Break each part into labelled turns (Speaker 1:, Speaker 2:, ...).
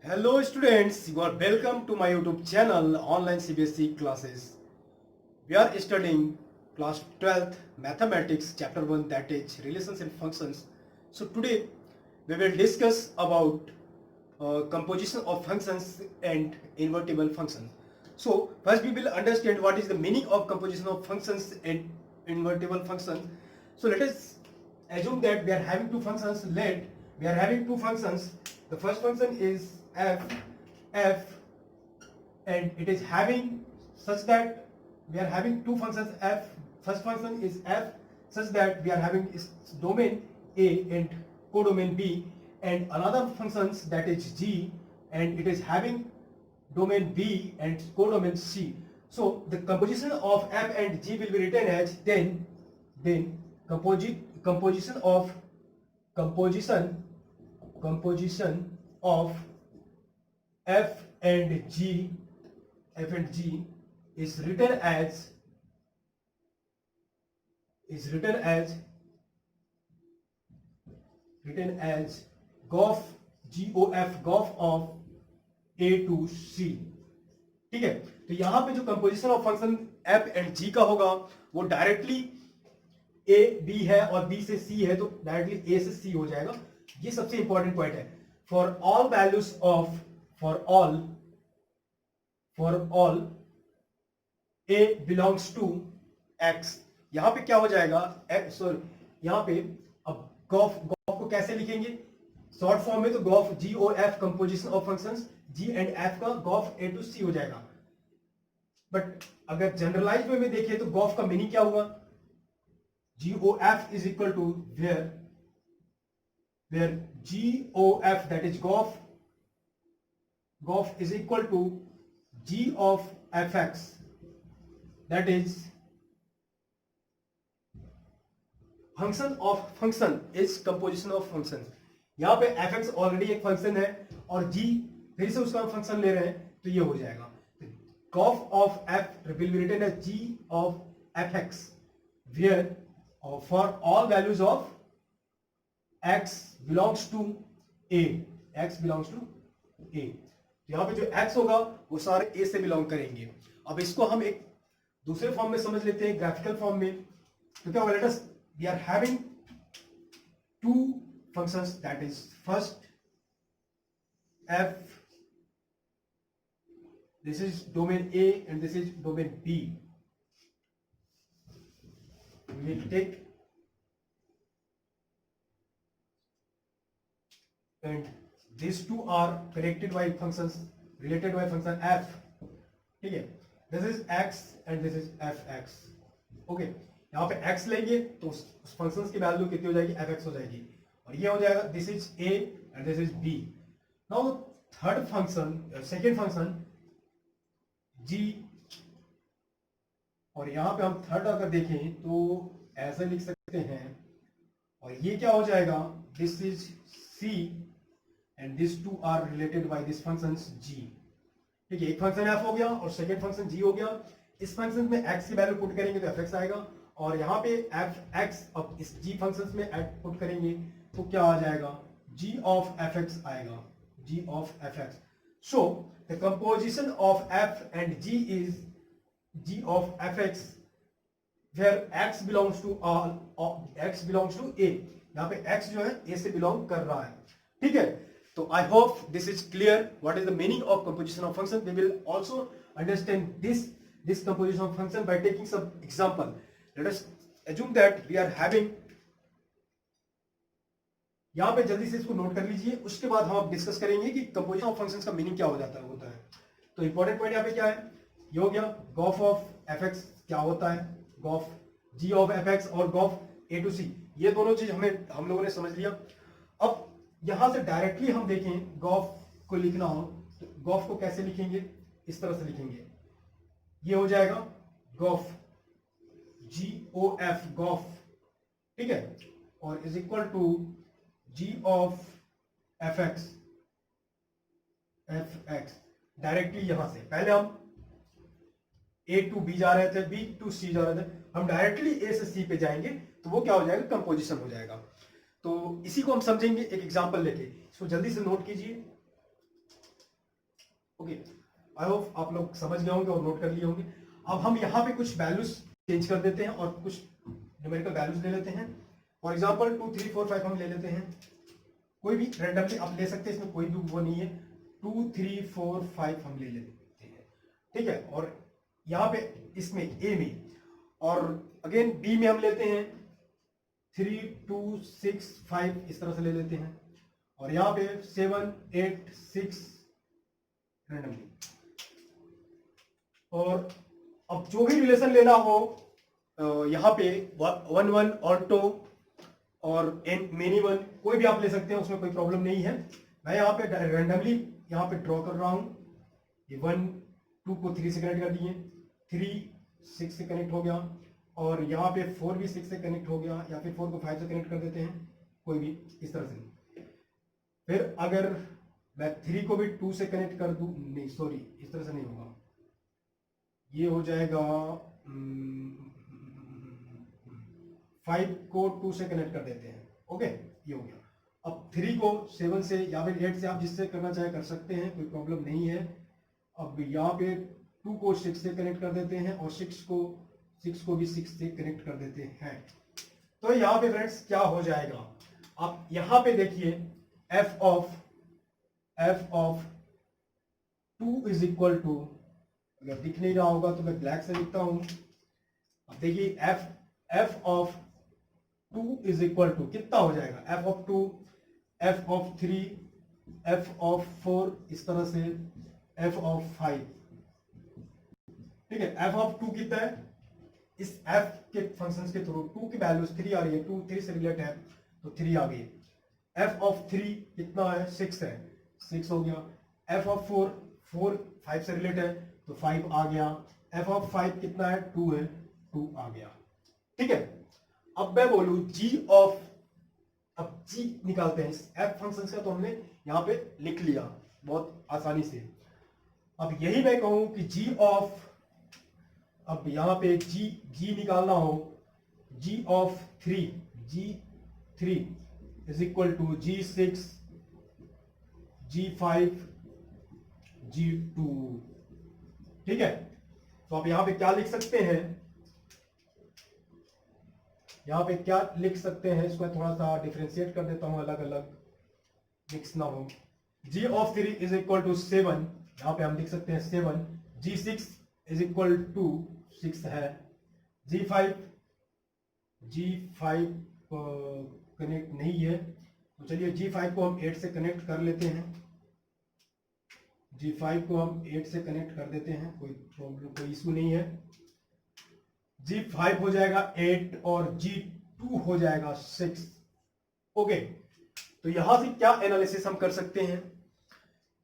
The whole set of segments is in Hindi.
Speaker 1: Hello students, you are welcome to my YouTube channel Online CBSE Classes. We are studying class 12th Mathematics chapter 1, that is relations and functions. So today we will discuss about composition of functions and invertible functions. So first we will understand what is the meaning of composition of functions and invertible functions. So let us assume that we are having two functions. We are having two functions. The first function is f, and it is having such that we are having two functions f. First function is f such that we are having its domain a and codomain b, and another functions that is g, and it is having domain b and codomain c. So the composition of f and g will be written as then composition of f and g is written as gof of a to c. ठीक है, तो यहां पे जो composition of function f and g का होगा वो डायरेक्टली a b है और b से c है, तो डायरेक्टली a से c हो जाएगा. ये सबसे इंपॉर्टेंट पॉइंट है. For all values of for all a belongs to x. यहां पे क्या हो जाएगा, यहां पे अब गॉफ को कैसे लिखेंगे शॉर्ट फॉर्म में, तो gof GOF composition of functions g and f का गॉफ a टू c हो जाएगा. बट अगर जनरलाइज वे में देखें तो गॉफ का मीनिंग क्या हुआ, GOF is equal to where GOF that is gof is equal to g of fx, that is function of function is composition of function. यहां पे fx ऑलरेडी एक फंक्शन है और g फिर से उसका फंक्शन ले रहे हैं, तो ये हो जाएगा gf of f will be written as g of fx where for all values of x belongs to a. यहाँ पे जो x होगा वो सारे a से बिलोंग करेंगे. अब इसको हम एक दूसरे फॉर्म में समझ लेते हैं, ग्राफिकल फॉर्म में. तो क्या होगा, we are having two functions, that is first f, this is domain a and this is domain b. We will take and these two are connected by functions related by function f. ठीक है, this is x and this is fx. Okay, यहाँ पे x लेंगे तो उस फंक्शंस की वैल्यू कितनी हो जाएगी, fx हो जाएगी, और ये हो जाएगा this is a and this is b. Now third function, second function g, और यहां पे हम थर्ड अगर देखें तो ऐसे लिख सकते हैं, और ये क्या हो जाएगा, this is c and this two are related by this function g. ठीक है, एक फंक्शन f हो गया और सेकेंड फंक्शन g हो गया. इस फंक्शन में x की वैल्यू पुट करेंगे तो fx आएगा, और यहाँ पे fx अब इस g फंक्शन में पुट करेंगे तो क्या आ जाएगा, g of fx आएगा, g of fx. So the composition of f and g is g of fx where x belongs to a. यहाँ पे x जो है a से बिलोंग कर रहा है. ठीक है, तो I hope this is clear what is the meaning of composition of function. We will also understand this composition of function by taking some example. Let us assume that we are having, यहाँ पे जल्दी से इसको नोट कर लीजिए, उसके बाद हम डिस्कस करेंगे कि कंपोजिशन ऑफ फंक्शंस का मीनिंग क्या होता है. तो इंपॉर्टेंट पॉइंट यहाँ पे क्या है, ये हो गया गॉफ ऑफ fx क्या होता है, गॉफ g ऑफ fx और गॉफ a टू c. ये दोनों चीज हम लोगों ने समझ लिया. अब यहां से डायरेक्टली हम देखें गॉफ को लिखना हो तो गॉफ को कैसे लिखेंगे, इस तरह से लिखेंगे, ये हो जाएगा गॉफ GOF गॉफ. ठीक है, और is equal to g of fx directly यहां से, पहले हम a टू b जा रहे थे, b टू c जा रहे थे, हम डायरेक्टली a से c पे जाएंगे तो वो क्या हो जाएगा, कंपोजिशन हो जाएगा. तो इसी को हम समझेंगे एक एग्जांपल लेके. इसको जल्दी से नोट कीजिए. ओके, आई होप आप लोग समझ गए होंगे और नोट कर लिए होंगे। अब हम यहाँ पे कुछ वैल्यूज चेंज कर देते हैं और कुछ न्यूमेरिकल वैल्यूज ले लेते हैं। फॉर एग्जाम्पल 2 3 4 5 हम ले लेते हैं, कोई भी रैंडमली आप ले सकते हैं, इसमें कोई भी वो नहीं है। 2 3 4 5 हम ले लेते हैं, ठीक है। और यहाँ पे इसमें ए में और अगेन बी में हम लेते हैं 3 2 6 5 इस तरह से ले लेते हैं, और यहाँ पे 7 8 6 रैंडमली। और अब जो भी रिलेशन लेना हो यहाँ पे 1 1 ऑटो और एन मेनी वन कोई भी आप ले सकते हैं, उसमें कोई प्रॉब्लम नहीं है। मैं यहाँ पे रैंडमली यहाँ पे ड्रॉ कर रहा हूँ। ये 1 2 को 3 से कनेक्ट कर दिए, 3 6 से कनेक्ट हो गया, और यहाँ पे 4 भी 6 से कनेक्ट हो गया, या फिर 4 को 5 से कनेक्ट कर देते हैं, कोई भी इस तरह से। फिर अगर मैं 3 को भी 2 से कनेक्ट कर दूं, नहीं सॉरी इस तरह से नहीं होगा, ये हो जाएगा 5 को 2 से कनेक्ट कर देते हैं। ओके, ये हो गया। अब 3 को 7 से या फिर 8 से आप जिससे करना चाहे कर सकते हैं, कोई प्रॉब्लम नहीं है। अब यहाँ पे 2 को 6 से कनेक्ट कर देते हैं, और 6 को भी 6 से कनेक्ट कर देते हैं। तो यहाँ पे फ्रेंड्स क्या हो जाएगा, आप यहाँ पे देखिए f of 2 is equal to, अगर दिख नहीं रहा होगा तो मैं ब्लैक से लिखता हूं। अब देखिए f of 2 is equal to कितना हो जाएगा, f of 2, f of 3, f of 4 इस तरह से, f ऑफ 5, ठीक है। f ऑफ 2 कितना है, इस f के फंक्शंस के थ्रू 2 की वैल्यूज 3 आ रही है, 2 3 से रिलेट है तो 3 आ गई। f ऑफ 3 कितना है, 6 है, 6 हो गया। f ऑफ 4 5 से रिलेट है तो 5 आ गया। f ऑफ 5 कितना है, 2 है, 2 आ गया, ठीक है। अब मैं बोलूं g ऑफ, अब g निकालते हैं इस f फंक्शन का, तो हमने यहां पे लिख लिया बहुत आसानी से। अब यही मैं कहूं कि g ऑफ, अब यहां पे g निकालना हो, g of 3 is equal to g6 g5 g2, ठीक है। तो आप यहां पे क्या लिख सकते हैं, यहां पे क्या लिख सकते हैं, इसको थोड़ा सा डिफरेंशिएट कर देता हूं, अलग अलग मिक्स ना हो। g of 3 is equal to 7, यहां पे हम लिख सकते हैं 7, g6 इज इक्वल टू 6 है, g5 कनेक्ट नहीं है, तो चलिए g5 को हम 8 से कनेक्ट कर लेते हैं, g5 को हम 8 से कनेक्ट कर देते हैं, कोई प्रॉब्लम कोई इशू नहीं है। g5 हो जाएगा 8 और g2 हो जाएगा 6। ओके, तो यहां से क्या एनालिसिस हम कर सकते हैं,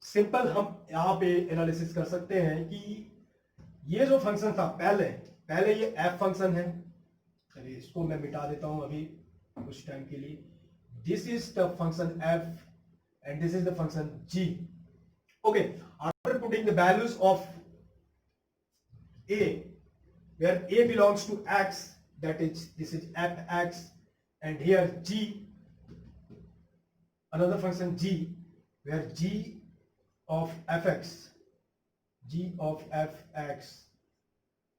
Speaker 1: सिंपल हम यहां पे एनालिसिस कर सकते हैं कि ये जो फंक्शन था पहले ये f फंक्शन है, चलिए इसको मैं मिटा देता हूं अभी कुछ टाइम के लिए। This is the function f and this is the function g. Okay, after putting the values of a, where a belongs to x, that is this is fx, and here g, another function g, where g of fx,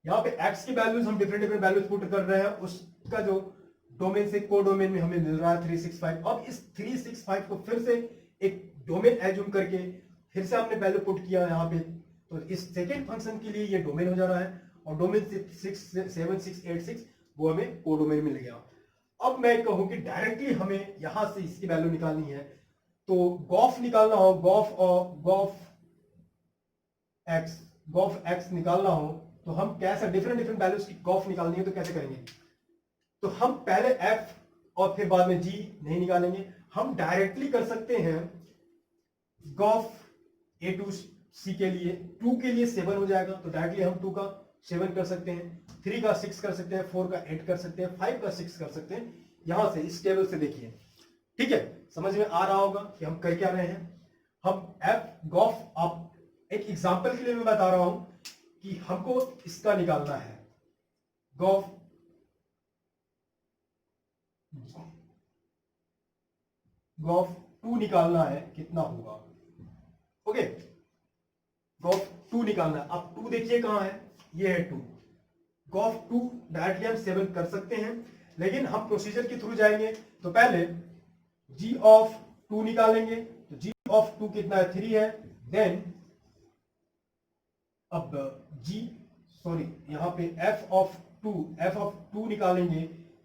Speaker 1: यहाँ पे x की वैल्यूज हम डिफरेंट वैल्यूज पुट कर रहे हैं, उसका जो डोमेन से को डोमेन में हमें मिल रहा है 365। अब इस 365 को फिर से एक डोमेन एज्यूम करके फिर से हमने वैल्यू पुट किया यहाँ पे, तो इस सेकेंड फंक्शन के लिए ये डोमेन हो जा रहा है, और डोमेन 7686 वो हमें को डोमेन मिल गया। अब मैं कहूं कि डायरेक्टली हमें यहां से इसकी वैल्यू निकालनी है, तो गॉफ निकालना हो, गॉफ एक्स निकालना हो, तो हम कैसे डिफरेंट वैल्यूज की गॉफ निकालनी है तो कैसे करेंगे, तो हम पहले f और फिर बाद में g नहीं निकालेंगे, हम डायरेक्टली कर सकते हैं गॉफ a टू c के लिए, 2 के लिए 7 हो जाएगा, तो डायरेक्टली हम 2 का 7 कर सकते हैं, 3 का 6 कर सकते हैं, 4 का 8 कर सकते हैं, 5 का 6 कर सकते हैं, यहां से इस टेबल से देखिए, ठीक है। समझ में आ रहा होगा कि हम कर क्या रहे हैं, हम f गॉफ, आप एक एग्जांपल के लिए मैं बता रहा हूं कि हमको इसका निकालना है, गॉफ 2 निकालना है, कितना होगा। ओके, गॉफ 2 निकालना है। अब 2 देखिए कहाँ है, ये है 2। गॉफ 2 डायरेक्टली हम 7 कर सकते हैं, लेकिन हम प्रोसीजर के थ्रू जाएंगे। तो पहले g ऑफ 2 निकालेंगे, तो g ऑफ 2 कितना है, 3 है। देन अब यहाँ पे f ऑफ 2 निकालेंगे,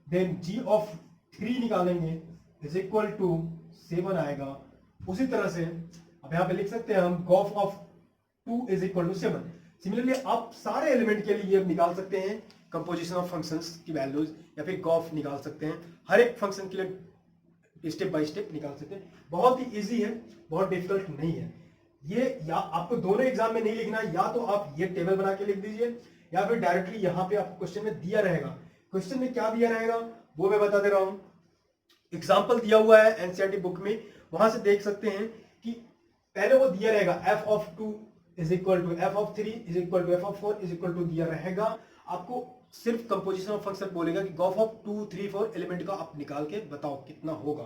Speaker 1: देन g ऑफ 3 निकालेंगे इज इक्वल टू 7 आएगा। उसी तरह से अब यहाँ पे लिख सकते हैं हम gof of 2 is equal to 7। Similarly आप सारे एलिमेंट के लिए निकाल सकते हैं कंपोजिशन ऑफ फंक्शंस की वैल्यूज, या फिर गॉफ निकाल सकते हैं। हर एक फंक्शन के लिए स्टेप बाय स्टेप निकाल सकते हैं। बहुत ही इजी है, बहुत डिफिकल्ट नहीं है ये। या आपको दोनों एग्जाम में नहीं लिखना है, या तो आप ये टेबल बना के लिख दीजिए, या फिर डायरेक्टली यहाँ पे आपको क्वेश्चन में दिया रहेगा। क्वेश्चन में क्या दिया रहेगा वो मैं बता दे रहा हूँ। एग्जाम्पल दिया हुआ है एनसीईआरटी बुक में, वहां से देख सकते हैं कि पहले वो दिया रहेगा f of 2 is equal to f of 3 is equal to f of 4 is equal to दिया रहेगा। आपको सिर्फ कंपोजिशन ऑफ फंक्शन बोलेगा कि गॉफ ऑफ 2, 3, 4 एलिमेंट का आप निकाल के बताओ कितना होगा।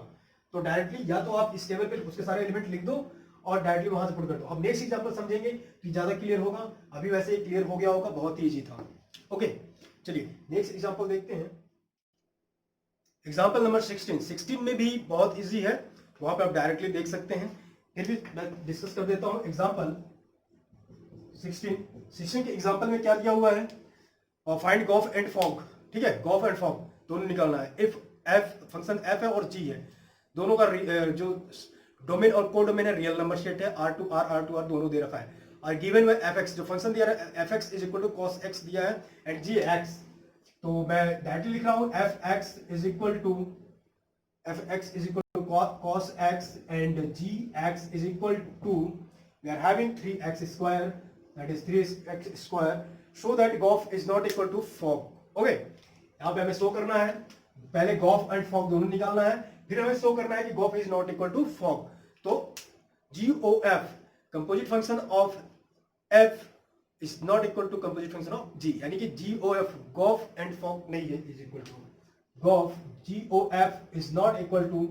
Speaker 1: तो डायरेक्टली या तो आप इस टेबल पे उसके सारे एलिमेंट लिख दो और डायरेक्टली वहां से पुट कर दो। अब नेक्स्ट एग्जांपल समझेंगे तो ज्यादा क्लियर होगा। अभी वैसे ही क्लियर हो गया होगा, बहुत ही इजी था। ओके चलिए नेक्स्ट एग्जांपल देखते हैं। एग्जांपल नंबर 16 में भी बहुत इजी है, वहां पे आप डायरेक्टली देख सकते हैं। फिर भी मैं डिस्कस कर देता हूं। एग्जांपल 16 के एग्जांपल में क्या दिया हुआ है, और फाइंड गॉफ एंड फॉग। ठीक है, गॉफ एंड फॉग दोनों निकालना है। इफ f फंक्शन f है और g है, दोनों का जो डोमेन और को डोमेन है रियल नंबर सेट है, R2R दोनों दे रखा है। और गिवन बाय fx, जो फंक्शन दिया है fx is equal to cos x दिया है एंड g x। तो मैं डायरेक्टली लिख रहा हूं fx is equal to cos x and gx is equal to we are having 3x square, that is 3x square, show that gof is not equal to fog. Okay, यहाँ पे हमें शो करना है, पहले गॉफ एंड फॉग दोनों निकालना है, फिर हमें शो करना है कि gof is not equal to fog. तो GOF composite function of f is not equal to composite function of g, यानी कि GOF गॉफ एंड फॉग नहीं है, is equal to gof GOF is not equal to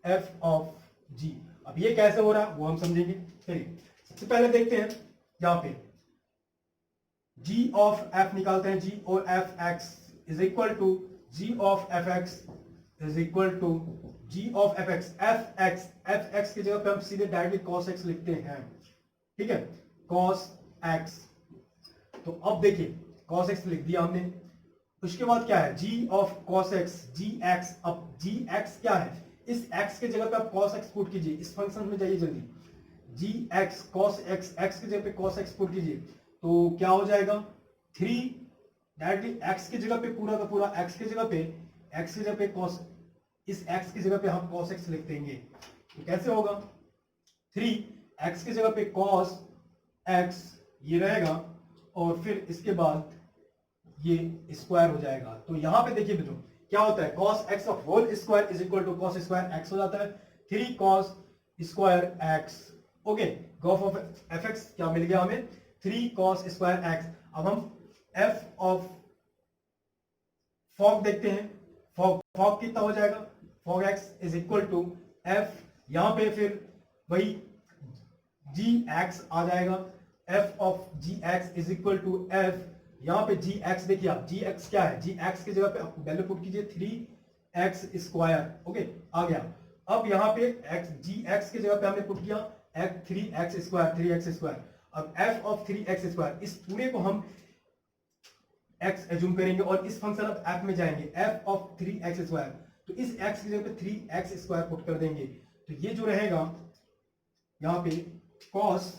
Speaker 1: f of g। अब ये कैसे हो रहा है वो हम समझेंगे। चलिए सबसे पहले देखते हैं, यहाँ पे g ऑफ f निकालते हैं। GOF x is equal to g of fx is equal to g of fx। fx की जगह पे हम सीधे डायरेक्टली cos x लिखते हैं। ठीक है, cos x। तो अब देखिए cos x लिख दिया हमने, उसके बाद क्या है g of cos x, gx। अब gx क्या है, इस x के जगह पे आप cos x पुट कीजिए, इस फंक्शन में जाइए जल्दी, gx cos x, x की जगह पे cos x पुट कीजिए, तो क्या हो जाएगा 3, डायरेक्टली x की जगह पे पूरा का पूरा x की जगह पे cos, इस x की जगह पे हम cos x लिख देंगे। तो कैसे होगा, 3x की जगह पे cos x ये रहेगा, और फिर इसके बाद ये स्क्वायर हो जाएगा। तो यहां पे देखिए बच्चों क्या होता है, cos x of whole square is equal to cos square x हो जाता है, 3 cos square x। Okay, gof of fx क्या मिल गया हमें, 3 cos स्क्वायर x। अब हम f ऑफ फॉग देखते हैं, फॉग कितना हो जाएगा, fog x is equal to f, यहां पे फिर वही gx आ जाएगा, f of gx is equal to f, यहां पे gx देखिए आप, gx क्या है, gx की जगह पे आप वैल्यू पुट कीजिए 3x स्क्वायर। ओके आ गया। अब यहाँ पे gx की जगह पे हमने पुट किया 3x स्क्वायर। अब f ऑफ 3x स्क्वायर, इस पूरे को हम x एज्यूम करेंगे और इस फंक्शन ऑफ f में जाएंगे, f ऑफ 3x स्क्वायर, तो इस x की जगह पे 3x स्क्वायर पुट कर देंगे। तो ये जो रहेगा यहाँ पे cos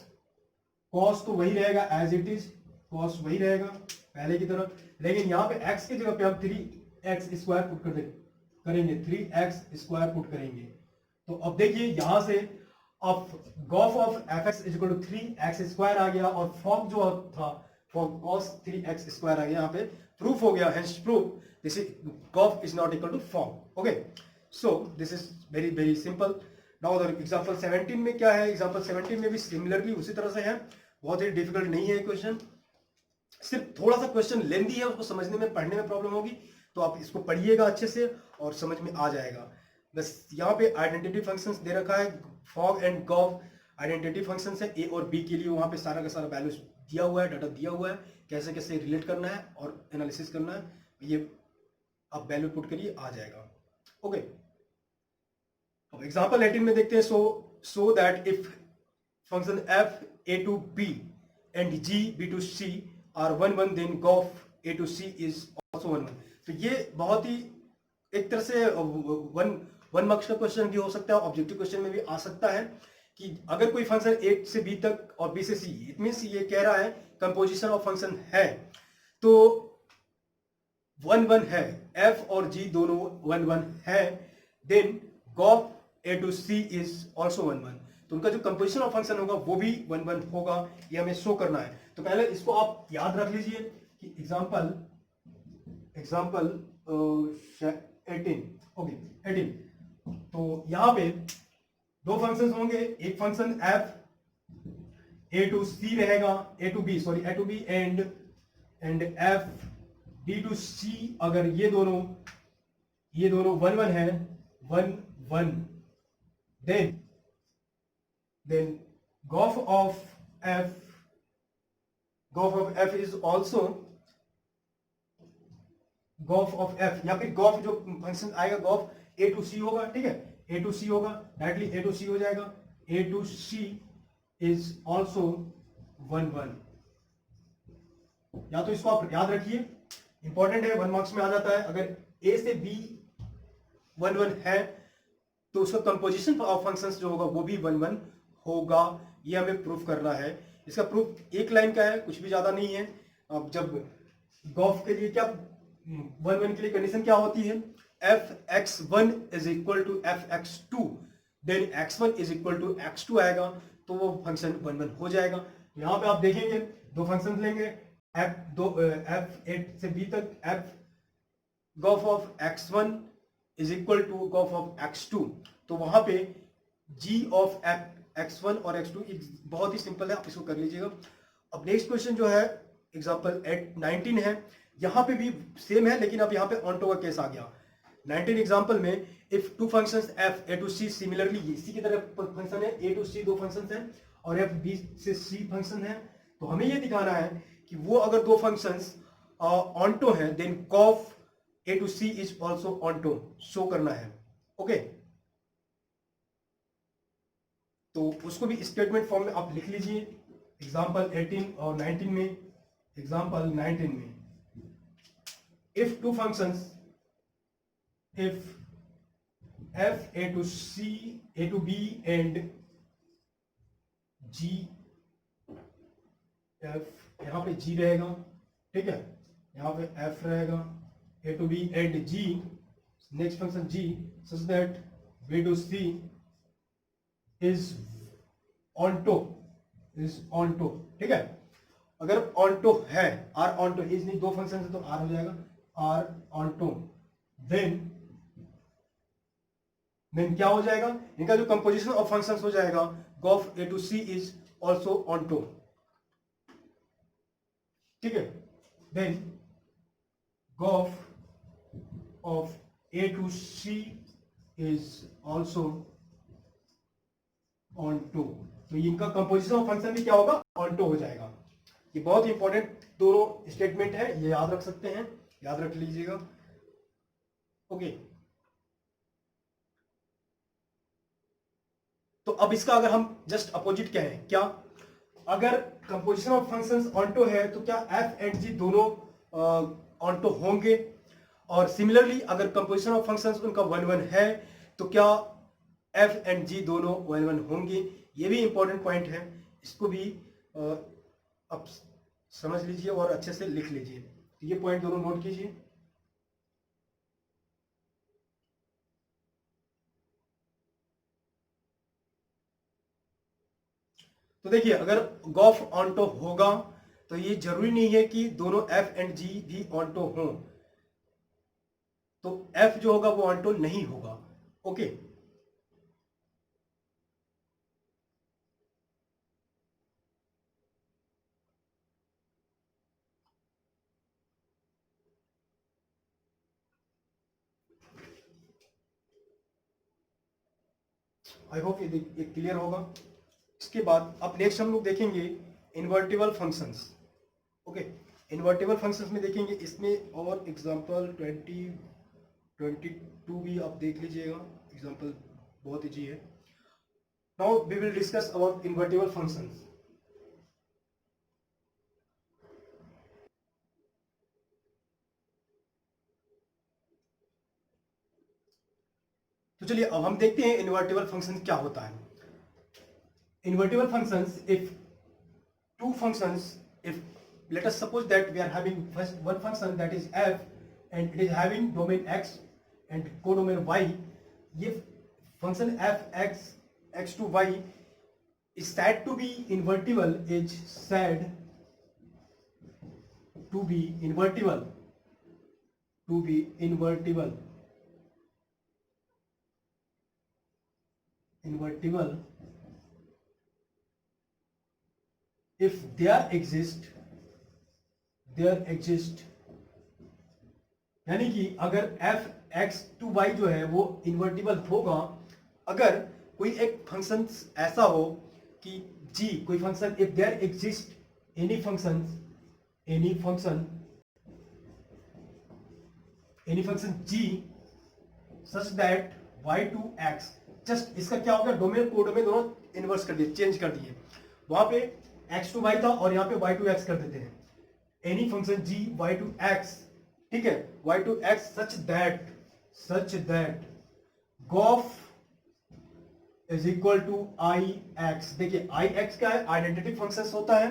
Speaker 1: तो वही रहेगा एज इट इज, cos वही रहेगा पहले की तरह, लेकिन यहाँ पे x की जगह पे हम 3x स्क्वायर पुट करेंगे, 3x स्क्वायर पुट करेंगे। तो अब देखिए यहां से अब g o f of fx is equal to 3x square आ गया, और फॉग जो था फॉग cos 3x स्क्वायर आ गया, यहाँ पे प्रूफ हो गया, hence proof this is gof is not equal to fog. Okay, so this is very very simple. Now the example 17 में क्या है, एग्जांपल 17 में भी सिमिलरली उसी तरह से है, बहुत ही डिफिकल्ट नहीं है क्वेश्चन, सिर्फ थोड़ा सा क्वेश्चन लेंदी है, उसको समझने में पढ़ने में प्रॉब्लम होगी, तो आप इसको पढ़िएगा अच्छे से और समझ में आ जाएगा। बस यहाँ पे आइडेंटिटी फंक्शंस दे रखा है, fog and gof, identity function है ए और बी के लिए, वहां पे सारा का सारा वैल्यूज दिया हुआ है, डाटा दिया हुआ है, कैसे कैसे रिलेट करना है और एनालिसिस करना है, ये आप वैल्यू पुट करिए आ जाएगा। ओके, अब एग्जांपल 18 में देखते हैं। So that if function F A to B and G B to C are one one, then gof A to C is also one one. तो ये बहुत ही एक तरह से वन मार्क्स का क्वेश्चन भी हो सकता है, ऑब्जेक्टिव क्वेश्चन में भी आ सकता है कि अगर कोई फंक्शन ए से बी तक और बी से सी, इट मीन्स ये कह रहा है कंपोजिशन ऑफ फंक्शन है तो वन वन है, एफ और जी दोनों वन वन है, then gof A to C is also one one. तो उनका जो कंपोजिशन ऑफ फंक्शन होगा वो भी वन वन होगा, ये हमें शो करना है। तो पहले इसको आप याद रख लीजिए कि एग्जाम्पल 18, ओके 18। तो यहां पे दो फंक्शंस होंगे, एक function F A to c रहेगा, a to B and f b to c. अगर ये दोनों वन वन है, one one, then goph of f is also goph of f, या फिर goph जो फंक्शन आएगा goph a to c होगा, ठीक है, a to c होगा, डायरेक्टली a to c हो जाएगा, a to c is also one one. या तो इसको आप याद रखिए, इंपॉर्टेंट है, वन मार्क्स में आ जाता है। अगर a से b वन वन है तो उसका कंपोजिशन ऑफ फंक्शंस जो होगा वो भी वन वन होगा, ये हमें प्रूफ करना है। इसका प्रूफ एक लाइन का है, कुछ भी ज्यादा नहीं है। अब जब गॉफ के लिए क्या वन वन के लिए कंडीशन क्या होती है, F X one is equal to F X two, then X one is equal to X two आएगा, तो वो फंक्शन वन वन हो जाएगा। यहाँ पे आप देखेंगे दो फंक्शन लेंगे, एफ ए से बी तक, F gof of X one is equal to gof of X two, तो वहां पे g ऑफ एक्स वन और एक्स टू बहुत ही सिंपल है, आप इसको कर लीजिएगा। अब नेक्स्ट क्वेश्चन जो है एग्जांपल 19 है, यहां पे भी सेम है, लेकिन अब यहाँ पे ऑनटो का केस आ गया। 19 एग्जांपल में if two functions f a to c similarly, इसी की तरह फंक्शन है a to c, दो फंक्शंस हैं और f b से c फंक्शन है, तो हमें ये दिखाना है कि वो अगर दो फंक्शंस ऑनटो हैं, then g o f a to c is also onto show करना है। ओके, तो उसको भी स्टेटमेंट फॉर्म में आप लिख लीजिए। एग्जांपल 18 और 19 में, एग्जांपल 19 में if two functions, if f a to c a to b and g f, यहां पे g रहेगा, ठीक है, यहां पे f रहेगा, a to b and g, next function g, such that b to c is onto, ठीक है। अगर ऑनटो है, आर ऑनटो, इज नहीं, दो फंक्शन है तो आर हो जाएगा, आर ऑनटो, देन क्या हो जाएगा, इनका जो कंपोजिशन ऑफ फंक्शंस हो जाएगा, g o f A to C is also onto, ठीक है, then g o f of a to C is also onto, तो इनका कंपोजिशन ऑफ फंक्शन भी क्या होगा, ऑनटो हो जाएगा। ये बहुत ही इंपॉर्टेंट दोनों स्टेटमेंट है, ये याद रख सकते हैं, याद रख लीजिएगा। ओके, तो अब इसका अगर हम जस्ट अपोजिट कहें, क्या अगर कंपोजिशन ऑफ फंक्शंस ऑनटो है तो क्या एफ एंड जी दोनों ऑनटो होंगे, और सिमिलरली अगर कंपोजिशन ऑफ फंक्शंस उनका वन वन है तो क्या एफ एंड जी दोनों वन वन होंगे। ये भी इंपॉर्टेंट पॉइंट है, इसको भी आप समझ लीजिए और अच्छे से लिख लीजिए। तो ये पॉइंट दोनों नोट कीजिए। तो देखिए, अगर गॉफ ऑनटो होगा तो ये जरूरी नहीं है कि दोनों एफ एंड जी भी ऑनटो हों, तो एफ जो होगा वो ऑनटो नहीं होगा। ओके, आई होप ये क्लियर होगा। इसके बाद अब नेक्स्ट हम लोग देखेंगे invertible functions. Okay, invertible functions में देखेंगे, इसमें और एग्जांपल 22 भी आप देख लीजिएगा, एग्जांपल बहुत ईजी है। Now we will discuss about invertible functions. तो चलिए अब हम देखते हैं इन्वर्टिबल फंक्शन क्या होता है। Invertible functions, if two functions, if let us suppose that we are having first one function that is f and it is having domain x and codomain y, if function f x x to y is said to be invertible, is said to be invertible, to be invertible, invertible if there exist यानी कि अगर f x to y जो है वो इन्वर्टिबल होगा अगर कोई एक फंक्शन ऐसा हो कि g, कोई function, if there exist any function g such that y to x, just इसका क्या हो गया, डोमेन कोडोमेन दोनों इन्वर्स कर दिए, चेंज कर दिए। वहां पे x to y था और यहाँ पे y to x कर देते हैं। Any function g y to x, ठीक है, y to x such that g o f is equal to I x. देखिए आई एक्स क्या है, आइडेंटिटी फंक्शन होता है,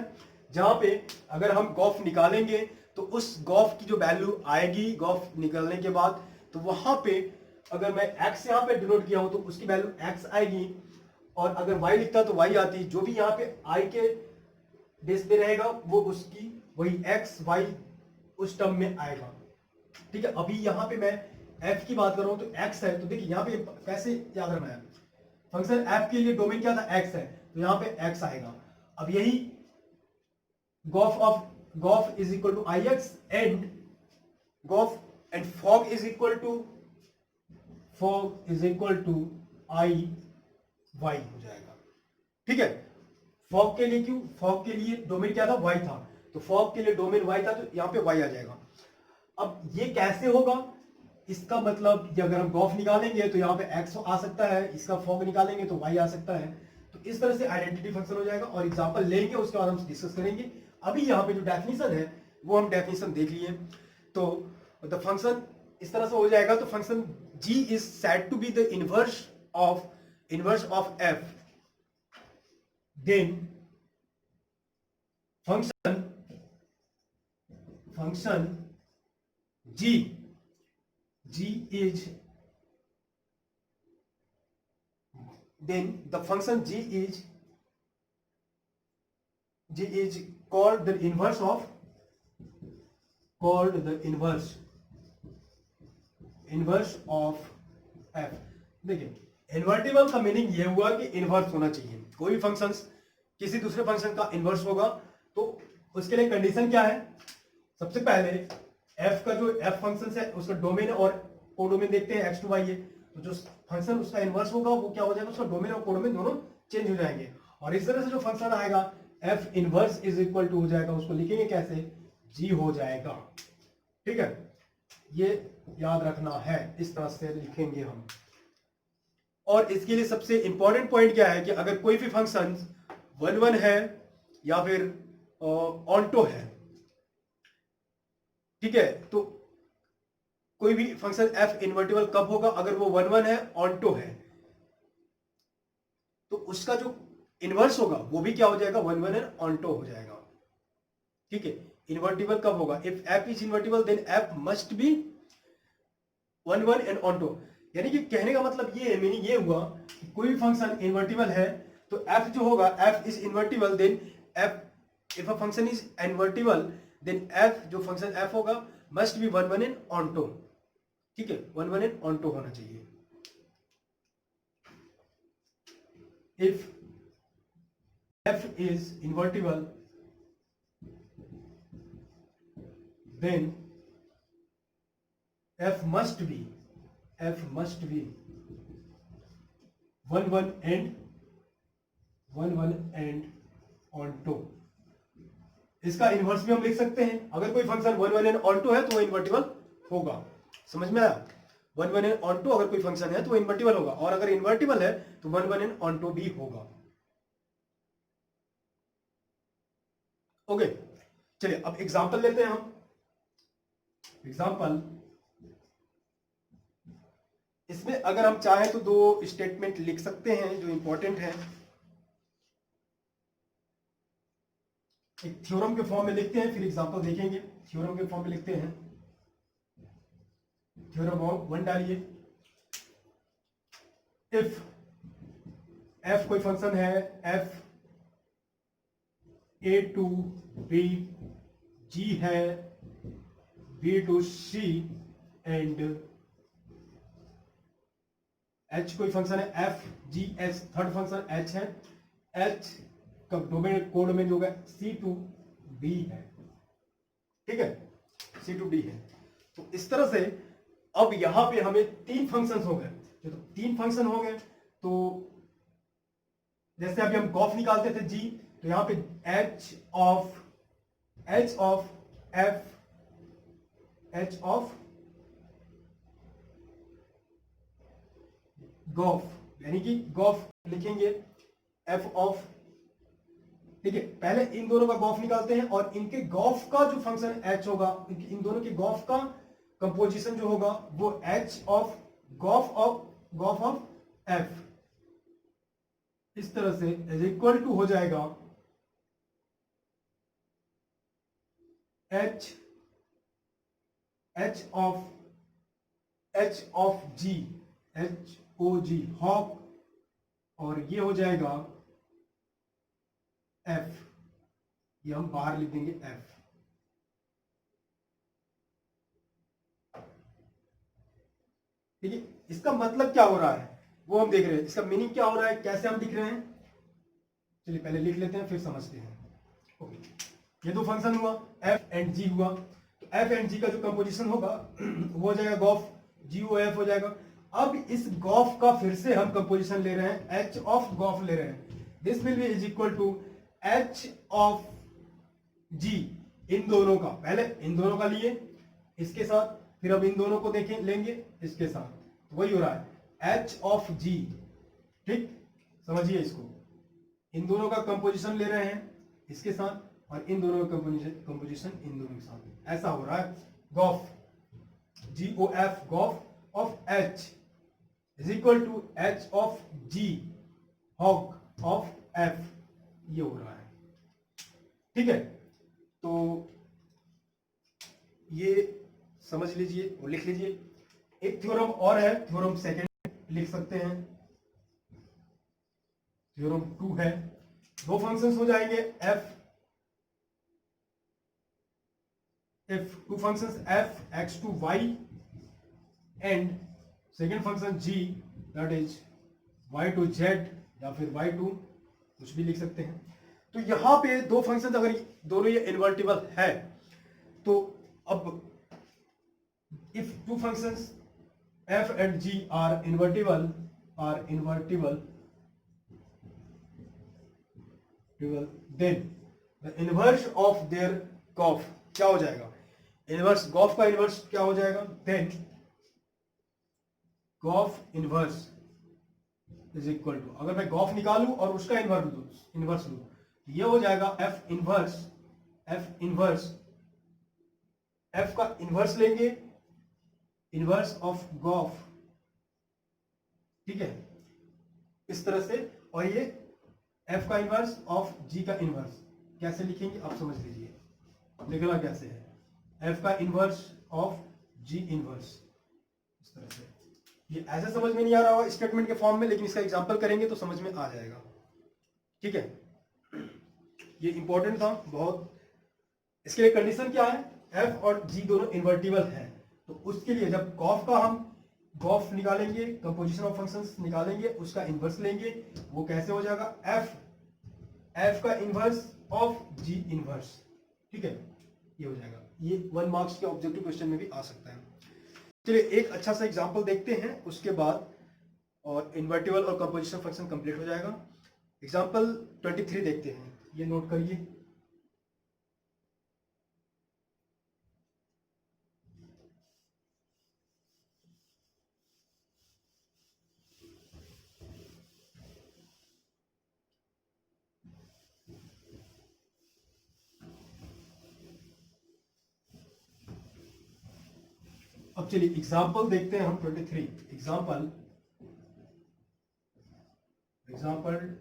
Speaker 1: जहां पे अगर हम गोफ निकालेंगे तो उस गोफ की जो वैल्यू आएगी गोफ निकालने के बाद, तो वहां पे अगर मैं x यहाँ पे डिनोट किया हूं तो उसकी वैल्यू x आएगी, और अगर y लिखता तो y आती। जो भी यहाँ पे i के बेस पे रहेगा वो उसकी वही x y उस टर्म में आएगा। ठीक है, अभी यहाँ पे मैं f की बात कर रहा हूं तो x है, तो देखिए यहाँ पे कैसे याद रखना है, फंक्शन f के लिए डोमेन क्या था, x है, तो यहाँ पे x आएगा। अब यही g o f is equal to I x and g o f and f o g is equal to I Y हो जाएगा। ठीक है, फॉग के लिए क्यों, फॉग के लिए डोमेन क्या था, वाई था, तो फॉग के लिए डोमेन वाई था, तो यहाँ पे वाई आ जाएगा। अब ये कैसे होगा, इसका मतलब कि अगर हम गॉफ निकालेंगे तो यहाँ पे एक्स आ सकता है, इसका फॉग निकालेंगे तो वाई आ सकता है, तो इस तरह से आइडेंटिटी फंक्शन हो जाएगा। और एग्जांपल लेंगे उसके बाद हम डिस्कस करेंगे। अभी यहाँ पे जो डेफिनेशन है वो हम डेफिनेशन देख लिए। तो द फंक्शन इस तरह से हो जाएगा, तो function g is said to be the inverse of f, then function g is, then the function g is called the inverse of f। देखिए इन्वर्टिबल का मीनिंग ये हुआ कि इनवर्स होना चाहिए। कोई भी फंक्शन किसी दूसरे फंक्शन का इनवर्स होगा तो उसके लिए कंडीशन क्या है, सबसे पहले f का जो f फंक्शन है उसका डोमेन और कोडोमेन देखते हैं, x to y है, तो जो फंक्शन उसका इनवर्स होगा वो क्या हो जाएगा, उसका डोमेन और कोडोमेन दोनों चेंज हो जाएंगे। और इस तरह से जो फंक्शन आएगा f inverse is equal to हो जाएगा, उसको लिखेंगे कैसे, g हो जाएगा। ठीक है, ये याद रखना है, इस तरह से लिखेंगे हम। और इसके लिए सबसे इंपॉर्टेंट पॉइंट क्या है कि अगर कोई भी फंक्शन 1 है या फिर ऑन्टो है, ठीक है, तो कोई भी फंक्शन f इन्वर्टिबल कब होगा, अगर वो 1 है, ऑन्टो है, तो उसका जो इनवर्स होगा वो भी क्या हो जाएगा, 1 एंड ऑन्टो हो जाएगा। ठीक है, इन्वर्टिबल कब होगा, if f is invertible then f must be 1 and onto. यानी कि कहने का मतलब ये है, मीनिंग ये हुआ कि कोई भी फंक्शन इन्वर्टिबल है तो f जो होगा, f is invertible then f, if a function is invertible then f जो फंक्शन f होगा मस्ट बी 1 एंड ऑन्टो। ठीक है, 1 एंड ऑन्टो होना चाहिए। If f is invertible then f must be 1 and 1 and onto. इसका इनवर्स भी हम लिख सकते हैं। अगर कोई फंक्शन 1 एंड ऑन टू है तो वो इन्वर्टिबल होगा। समझ में आया? 1 एंड ऑन टू अगर कोई फंक्शन है तो वो इन्वर्टिबल होगा, और अगर इन्वर्टिबल है तो 1 एंड ऑन टू भी होगा। ओके, चलिए अब एग्जांपल लेते हैं हम। एग्जांपल, इसमें अगर हम चाहें तो दो स्टेटमेंट लिख सकते हैं जो इंपॉर्टेंट है। एक थ्योरम के फॉर्म में लिखते हैं, फिर एग्जांपल देखेंगे। थ्योरम के फॉर्म में लिखते हैं। थ्योरम 1 डालिए। इफ एफ कोई फंक्शन है, F A to B G है, B to C and H कोई फंक्शन है, F G H third function H है, एच का डोमेन कोड में जो होगा सी टू डी है। ठीक है, सी टू डी है। तो इस तरह से अब यहां पे हमें तीन फंक्शंस हो गए। तो तीन फंक्शन हो गए, तो जैसे अभी हम गॉफ निकालते थे जी, तो यहां पे H of F, H of gof, यानी कि गॉफ लिखेंगे एफ ऑफ। ठीक है, पहले इन दोनों का गॉफ निकालते हैं और इनके गॉफ का जो फंक्शन एच होगा, इन दोनों के गॉफ का कंपोजिशन जो होगा वो H of gof of F. इस तरह से इज इक्वल टू हो जाएगा H of G, H O G hog, और ये हो जाएगा एफ, ये हम बाहर लिख देंगे एफ। ठीक है, इसका मतलब क्या हो रहा है वो हम देख रहे हैं। इसका मीनिंग क्या हो रहा है, कैसे हम लिख रहे हैं, चलिए पहले लिख लेते हैं फिर समझते हैं। ओके, ये दो फंक्शन हुआ, एफ एंड जी हुआ। तो एफ एंड जी का जो कंपोजिशन होगा वो हो जाएगा गॉफ, जी ओ एफ हो जाएगा। अब इस गॉफ का फिर से हम कंपोजिशन ले रहे हैं, एच ऑफ गॉफ ले रहे हैं। This will be is equal to H of g, इन दोनों का, पहले इन दोनों का लिए इसके साथ, फिर अब इन दोनों को देखें लेंगे इसके साथ, तो वही हो रहा है एच ऑफ जी। ठीक, समझिए इसको, इन दोनों का कंपोजिशन ले रहे हैं इसके साथ, और इन दोनों का कंपोजिशन इन दोनों के साथ, ऐसा हो रहा है। Gof G O F, gof of H is equal to H of G hog of F, ये हो रहा है। ठीक है, तो ये समझ लीजिए और लिख लीजिए। एक थ्योरम और है, थ्योरम सेकंड लिख सकते हैं। थ्योरम 2 है, दो फंक्शंस हो जाएंगे, if two functions f x to y and second function g that is y to z, या फिर y to कुछ भी लिख सकते हैं। तो यहां पे दो फंक्शन अगर दोनों ये इन्वर्टिबल है, तो अब if two functions f and g are invertible, then the inverse of their gof क्या हो जाएगा, इनवर्स गॉफ का इनवर्स क्या हो जाएगा, then gof inverse is equal to, अगर मैं गॉफ निकालूं और उसका इनवर्स लूं, ये हो जाएगा एफ इनवर्स, एफ का इनवर्स लेंगे, इनवर्स ऑफ गॉफ। ठीक है, इस तरह से, और ये एफ का इनवर्स ऑफ जी का इनवर्स कैसे लिखेंगे आप समझ लीजिए, लिखना कैसे है, एफ का इनवर्स ऑफ जी इनवर्स, इस तरह से। ये ऐसे समझ में नहीं आ रहा होगा स्टेटमेंट के फॉर्म में, लेकिन इसका एग्जांपल करेंगे तो समझ में आ जाएगा। ठीक है, ये इंपॉर्टेंट था बहुत। इसके लिए कंडीशन क्या है, एफ और जी दोनों इन्वर्टिबल हैं, तो उसके लिए जब गॉफ का हम गॉफ निकालेंगे, कंपोजिशन ऑफ फंक्शंस निकालेंगे, उसका इनवर्स लेंगे, वो कैसे हो जाएगा, एफ का इनवर्स ऑफ जी इनवर्स। ठीक है, ये हो जाएगा। ये 1 मार्क्स के ऑब्जेक्टिव क्वेश्चन में भी आ सकता है। चलिए एक अच्छा सा एग्जांपल देखते हैं, उसके बाद और इन्वर्टिबल और कंपोजिशन फंक्शन कंप्लीट हो जाएगा। एग्जाम्पल 23 देखते हैं, ये नोट करिए। अब चलिए एग्जाम्पल देखते हैं हम 23। एग्जाम्पल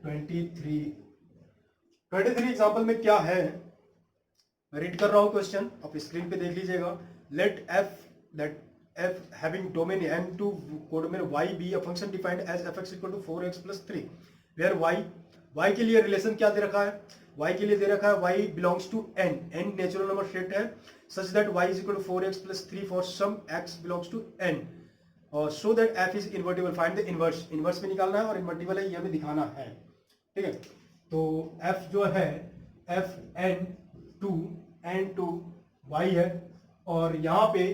Speaker 1: 23 एग्जाम्पल में क्या है, मैं रीड कर रहा हूं क्वेश्चन, आप स्क्रीन पे देख लीजिएगा। Let F that F having domain M to codomain Y be a function defined as F X equal to 4x+3 where Y के लिए रिलेशन क्या दे रखा है, वाई के लिए दे रखा है y belongs to N, N natural number set है such that y is equal to 4x+3 for some x belongs to N और so that f is invertible. Find the inverse, inverse में निकालना है और इन्वर्टिबल है ये हमें दिखाना है। ठीक है, तो एफ जो है एफ एन टू वाई है और यहाँ पे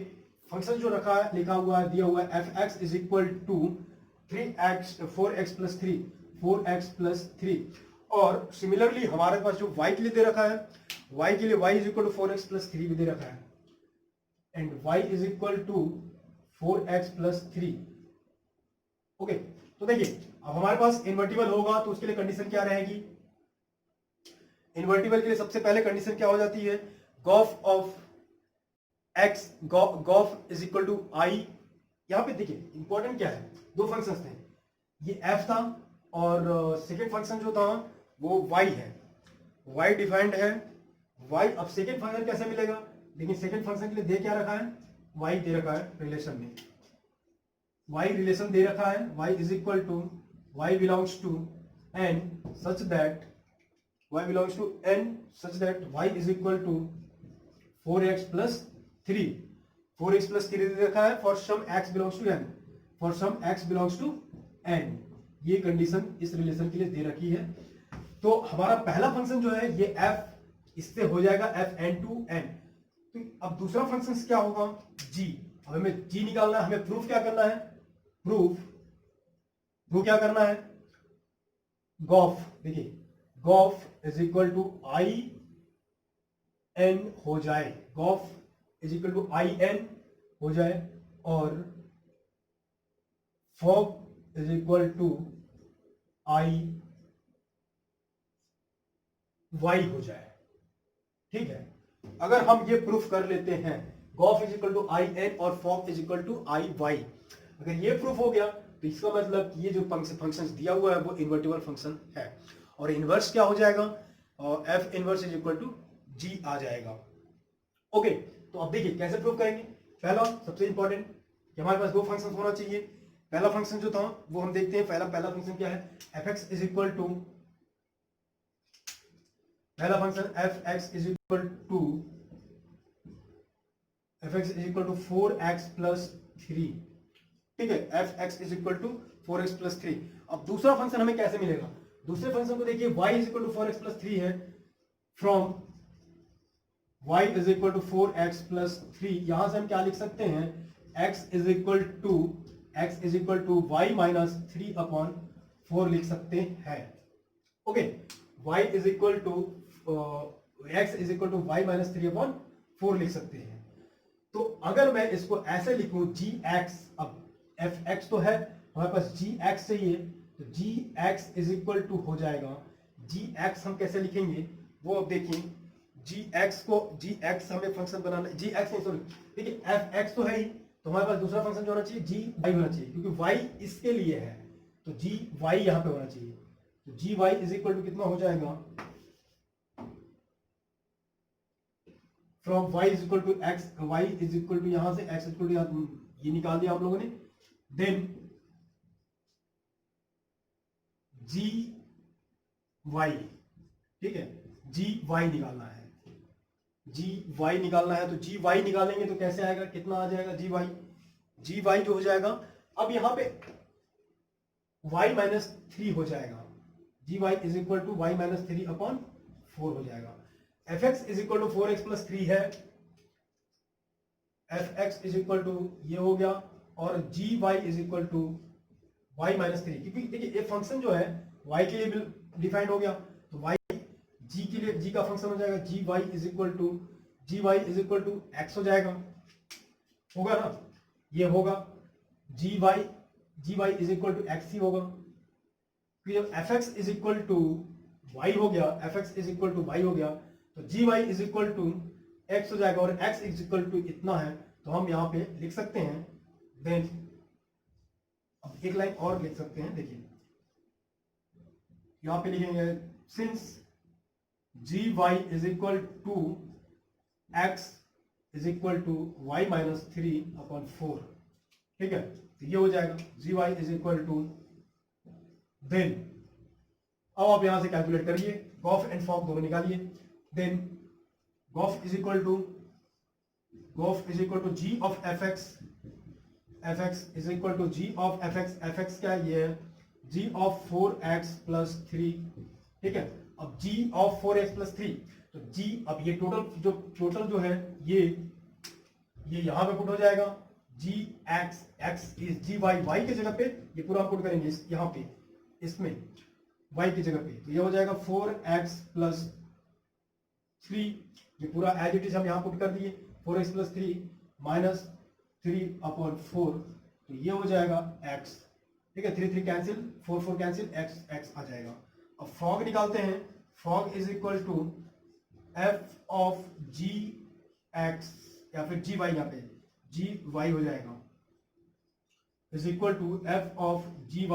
Speaker 1: फंक्शन जो रखा है लिखा हुआ है दिया हुआ है F x is equal to 4x+3 और सिमिलरली हमारे पास जो y के लिए दे रखा है, y के लिए y is equal to 4x+3 भी दे रखा है and y is equal to 4x+3। Okay, तो देखिए अब हमारे पास इन्वर्टिबल होगा तो उसके लिए कंडीशन क्या रहेगी, इन्वर्टिबल के लिए सबसे पहले कंडीशन क्या हो जाती है, g o f of x g o f is equal to I. यहां पे देखिए इंपॉर्टेंट क्या है, दो फंक्शंस थे, ये f था और सेकेंड फंक्शन जो था वो y है, y डिफाइंड है y। अब सेकेंड फंक्शन कैसे मिलेगा, लेकिन सेकेंड फंक्शन के लिए दे क्या रखा है, y दे रखा है रिलेशन में, y रिलेशन दे रखा है y is equal to y belongs to n such that y belongs to n such that y is equal to 4x+3 दे रखा है for some x belongs to n, for some x belongs to n, ये कंडीशन इस रिलेशन के लिए दे रखी है। तो हमारा पहला फंक्शन जो है ये f, इससे हो जाएगा fn to n। तो अब दूसरा फंक्शन क्या होगा g, अब हमें g निकालना है, हमें प्रूफ क्या करना है, प्रूफ क्या करना है, गॉफ, देखिए gof is equal to I N हो जाए, gof is equal to I N हो जाए और fog is equal to I Y हो जाए। ठीक है, अगर हम ये प्रूफ कर लेते हैं g o f is equal to I N और fog is equal to I y, अगर ये प्रूफ हो गया तो इसका मतलब ये जो फंक्शन दिया हुआ है वो इन्वर्टिबल फंक्शन है और इनवर्स क्या हो जाएगा, और f inverse is equal to g आ जाएगा। ओके, तो अब देखिए कैसे प्रूव करेंगे। पहला सबसे इंपॉर्टेंट कि हमारे पास दो फंक्शन होना चाहिए। पहला फंक्शन जो था वो हम देखते हैं, पहला फंक्शन क्या है, F x is equal to, पहला function f x is equal to 4x+3। ठीक है, F x is equal to 4x+3। अब दूसरा फंक्शन हमें कैसे मिलेगा, दूसरे फंक्शन को देखिए y is equal to 4x+3 है from y is equal to 4x+3, यहां से हम क्या लिख सकते हैं, x is equal to y minus 3/4 लिख सकते हैं। Okay, y is equal to x is equal to y minus 3/4 लिख सकते हैं। तो अगर मैं इसको ऐसे लिखूं gx, अब fx तो है हमारे पास, gx चाहिए तो gx इज इक्वल टू हो जाएगा, gx हम कैसे लिखेंगे वो अब देखिए, gx हमें फंक्शन बनाना, gx नहीं सॉरी, देखिए fx तो है ही, तो हमारे पास दूसरा फंक्शन जो होना चाहिए gy होना चाहिए क्योंकि y इसके लिए है, तो gy यहाँ पे होना चाहिए, तो gy इज इक्वल टू कितना हो जाएगा, from y is equal to x, y is equal to यहां से x इज इक्वल टू ये निकाल दिया आप लोगों ने, देन जी वाई, ठीक है, जी वाई निकालना है, जी वाई निकालना है, तो जी वाई निकालेंगे तो कैसे आएगा, कितना आ जाएगा जी वाई जो हो जाएगा, अब यहां पे y माइनस 3 हो जाएगा, g y is equal to y minus 3/4 हो जाएगा, f x is equal to 4x+3 है, F x is equal to ये हो गया और g y is equal to y minus 3, क्योंकि देखिए ये फंक्शन जो है y के लिए डिफाइंड हो गया। तो y g के लिए g का फंक्शन हो जाएगा gy is equal to x हो जाएगा, होगा ना, ये होगा gy is equal to x ही होगा। फिर जब fx is equal to y हो गया, fx is equal to y हो गया, तो gy is equal to x हो जाएगा और x इज इक्वल टू इतना है, तो हम यहाँ पे लिख सकते हैं देन, अब एक लाइन और लिख सकते हैं, देखिए यहाँ पे लिखेंगे since gy is equal to x is equal to y minus 3/4, ठीक है, तो ये हो जाएगा gy is equal to, then अब आप यहां से कैलकुलेट करिए, गॉफ एंड फॉग दोनों निकालिए, then gof is equal to g of fx is equal to g of fx क्या है, ये है g ऑफ 4x प्लस 3, ठीक है। अब g ऑफ 4x प्लस 3, तो g, अब ये टोटल जो है ये यहां पे पुट हो जाएगा, g x is gy, y की जगह पे ये पूरा पुट करेंगे यहां पे, इसमें y की जगह पे, तो ये हो जाएगा 4x प्लस 3, ये पूरा एज इट इज हम यहां पुट कर दिए, 4x प्लस 3 माइनस 3/4, तो ये हो जाएगा x, ठीक है, 3 कैंसिल, 4 कैंसिल, x आ जाएगा। अब फ्रॉग निकालते हैं, frog is equal to f of g x या फिर gy, यहाँ पे gy हो जाएगा is equal to f of gy,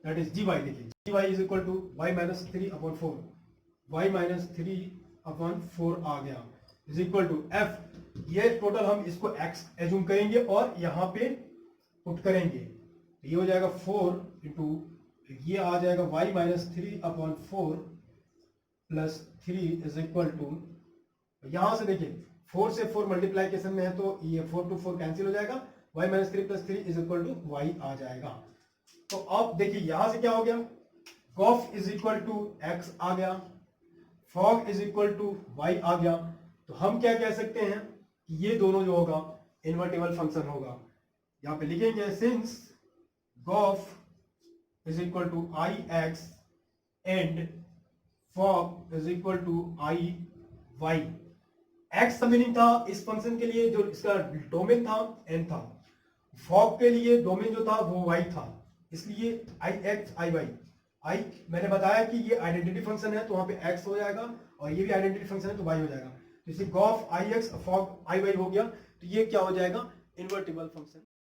Speaker 1: that is gy, देखिए gy is equal to y minus 3/4, y minus 3/4 आ गया, इज इक्वल टू f, ये टोटल हम इसको x एज्यूम करेंगे और यहाँ पे पुट करेंगे, ये हो जाएगा 4 इंटू, ये आ जाएगा y minus 3/4 plus 3 is equal to, यहां से देखिए 4 से 4 मल्टीप्लाइकेशन में है, तो ये 4 to 4 कैंसिल हो जाएगा, y minus 3 plus 3 is equal to y आ जाएगा। तो अब देखिए यहां से क्या हो गया, gof is equal to x आ गया, frog is equal to y आ गया, तो हम क्या कह सकते हैं कि ये दोनों जो होगा इन्वर्टेबल फंक्शन होगा। यहां पे लिखेंगे since gof is equal to ix and frog is equal to iy, x का मीनिंग था इस फंक्शन के लिए, जो इसका डोमेन था n था, फ्रॉग के लिए डोमेन जो था वो y था, इसलिए ix iy, मैंने बताया कि ये आइडेंटिटी फंक्शन है तो वहां पे x हो जाएगा, और ये भी आइडेंटिटी फंक्शन है तो y हो जाएगा, तो इसे गॉफ ix फ्रॉग iy हो गया, तो ये क्या हो जाएगा, इन्वर्टिबल फंक्शन।